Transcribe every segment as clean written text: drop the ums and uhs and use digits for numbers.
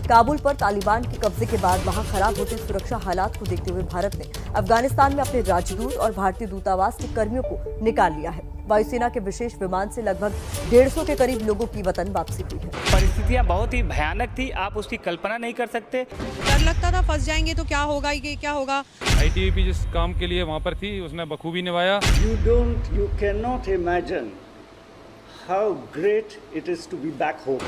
काबुल पर तालिबान के कब्जे के बाद वहां खराब होते सुरक्षा हालात को देखते हुए भारत ने अफगानिस्तान में अपने राजदूत और भारतीय दूतावास के कर्मियों को निकाल लिया है। वायुसेना के विशेष विमान से लगभग 150 के करीब लोगों की वतन वापसी हुई है। परिस्थितियां बहुत ही भयानक थी, आप उसकी कल्पना नहीं कर सकते। डर लगता था फंस जाएंगे तो क्या होगा, ये क्या होगा। ITBP जिस काम के लिए वहाँ पर थी उसने बखूबी निभाया। You cannot imagine how great it is to be back home.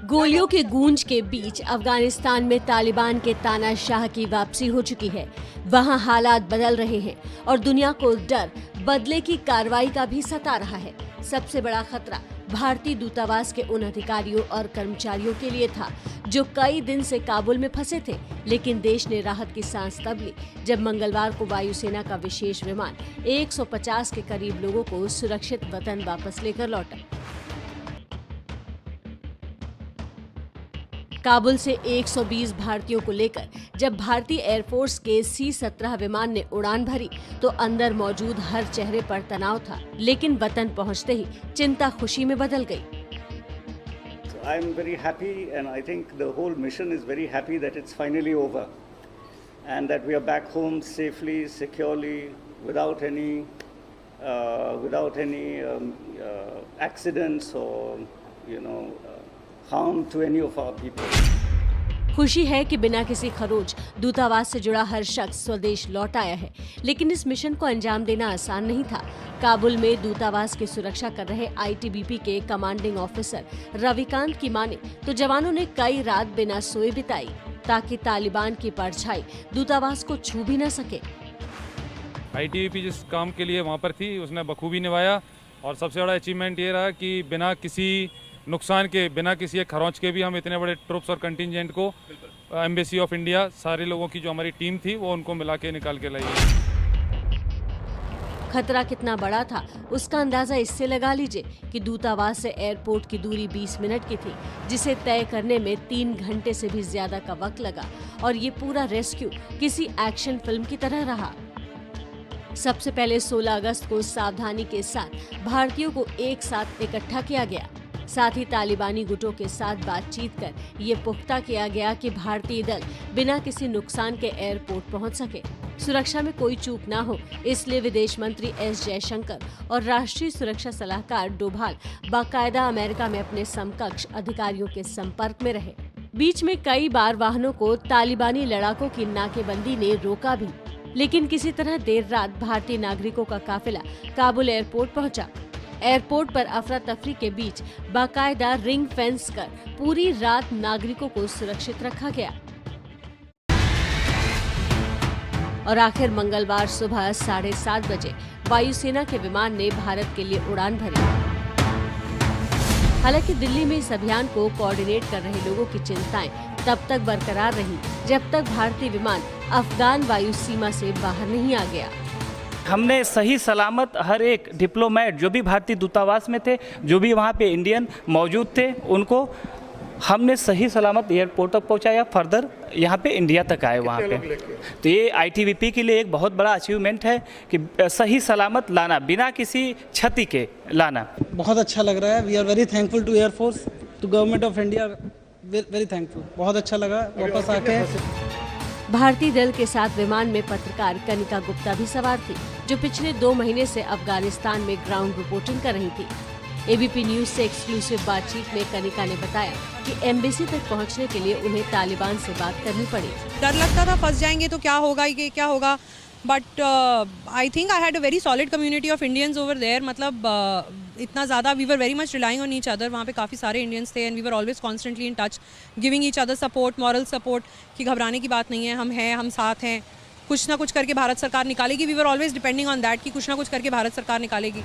गोलियों के गूंज के बीच अफगानिस्तान में तालिबान के तानाशाह की वापसी हो चुकी है। वहां हालात बदल रहे हैं और दुनिया को डर बदले की कार्रवाई का भी सता रहा है। सबसे बड़ा खतरा भारतीय दूतावास के उन अधिकारियों और कर्मचारियों के लिए था जो कई दिन से काबुल में फंसे थे, लेकिन देश ने राहत की सांस तब ली जब मंगलवार को वायुसेना का विशेष विमान 150 के करीब लोगों को सुरक्षित वतन वापस लेकर लौटा। काबुल से 120 भारतीयों को लेकर जब भारतीय एयरफोर्स के C-17 विमान ने उड़ान भरी तो अंदर मौजूद हर चेहरे पर तनाव था, लेकिन वतन पहुंचते ही चिंता खुशी में बदल गई। I am very happy and I think the whole mission is very happy that it's finally over and that we are back home safely, securely, without any accidents or harm to any of our people. खुशी है कि बिना किसी खरोच दूतावास से जुड़ा हर शख्स स्वदेश लौट आया है, लेकिन इस मिशन को अंजाम देना आसान नहीं था। काबुल में दूतावास की सुरक्षा कर रहे ITBP के कमांडिंग ऑफिसर रविकांत की माने तो जवानों ने कई रात बिना सोए बिताई ताकि तालिबान की परछाई दूतावास को छू भी न सके। ITBP जिस काम के लिए वहाँ पर थी उसने बखूबी निभाया और सबसे बड़ा अचीवमेंट ये रहा कि बिना किसी नुकसान के, बिना किसी एक खरोंच के भी हम इतने बड़े ट्रूप्स और कंटिजेंट को एम्बेसी ऑफ इंडिया सारे लोगों की जो हमारी टीम थी वो उनको मिला के निकाल के लाई। खतरा कितना बड़ा था उसका अंदाजा इससे लगा लीजिए कि दूतावास से एयरपोर्ट की दूरी 20 मिनट की थी, जिसे तय करने में 3 घंटे से भी ज्यादा का वक्त लगा और ये पूरा रेस्क्यू किसी एक्शन फिल्म की तरह रहा। सबसे पहले 16 अगस्त को सावधानी के साथ भारतीयों को एक साथ इकट्ठा किया गया। साथ ही तालिबानी गुटों के साथ बातचीत कर ये पुख्ता किया गया कि भारतीय दल बिना किसी नुकसान के एयरपोर्ट पहुंच सके। सुरक्षा में कोई चूक ना हो, इसलिए विदेश मंत्री S जयशंकर और राष्ट्रीय सुरक्षा सलाहकार डोभाल बाकायदा अमेरिका में अपने समकक्ष अधिकारियों के संपर्क में रहे। बीच में कई बार वाहनों को तालिबानी लड़ाकों की नाकेबंदी ने रोका भी, लेकिन किसी तरह देर रात भारतीय नागरिकों का काफिला काबुल एयरपोर्ट पहुंचा। एयरपोर्ट पर अफरा तफरी के बीच बाकायदा रिंग फेंस कर पूरी रात नागरिकों को सुरक्षित रखा गया और आखिर मंगलवार सुबह 7:30 बजे वायुसेना के विमान ने भारत के लिए उड़ान भरी। हालांकि दिल्ली में इस अभियान को कोऑर्डिनेट कर रहे लोगों की चिंताएं तब तक बरकरार रही जब तक भारतीय विमान अफगान वायु सीमा से बाहर नहीं आ गया। हमने सही सलामत हर एक डिप्लोमेट जो भी भारतीय दूतावास में थे, जो भी वहाँ पे इंडियन मौजूद थे, उनको हमने सही सलामत एयरपोर्ट तक पहुँचाया, फर्दर यहाँ पे इंडिया तक आए वहाँ पे। तो ये ITBP के लिए एक बहुत बड़ा अचीवमेंट है कि सही सलामत लाना, बिना किसी क्षति के लाना। बहुत अच्छा लग रहा है। We are very thankful to air force, to government of India, very thankful. बहुत अच्छा लगा वापस आके। भारतीय दल के साथ विमान में पत्रकार कनिका गुप्ता भी सवार थी, जो पिछले 2 महीने से अफगानिस्तान में ग्राउंड रिपोर्टिंग कर रही थी। ABP न्यूज से एक्सक्लूसिव बातचीत में कनिका ने बताया कि एम्बेसी तक पहुंचने के लिए उन्हें तालिबान से बात करनी पड़ी। डर लगता था फंस जाएंगे तो क्या होगा, ये क्या होगा, but I think I had a very solid community of Indians over there. मतलब इतना ज़्यादा we were very much relying on each other. वहाँ पे काफ़ी सारे इंडियंस थे and we were always constantly in touch, giving each other support, moral support कि घबराने की बात नहीं है, हम हैं, हम साथ हैं, कुछ ना कुछ करके भारत सरकार निकालेगी। We were always depending on that कि कुछ ना कुछ करके भारत सरकार निकालेगी।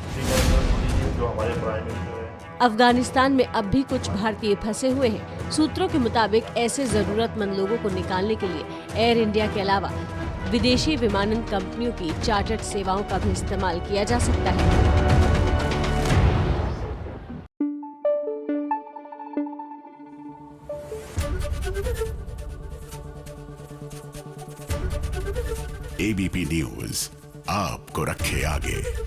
अफगानिस्तान में अब भी कुछ भारतीय फंसे हुए हैं। सूत्रों के मुताबिक ऐसे जरूरतमंद लोगों को निकालने के लिए एयर इंडिया के अलावा विदेशी विमानन कंपनियों की चार्टर्ड सेवाओं का भी इस्तेमाल किया जा सकता है। ABP न्यूज आपको रखे आगे।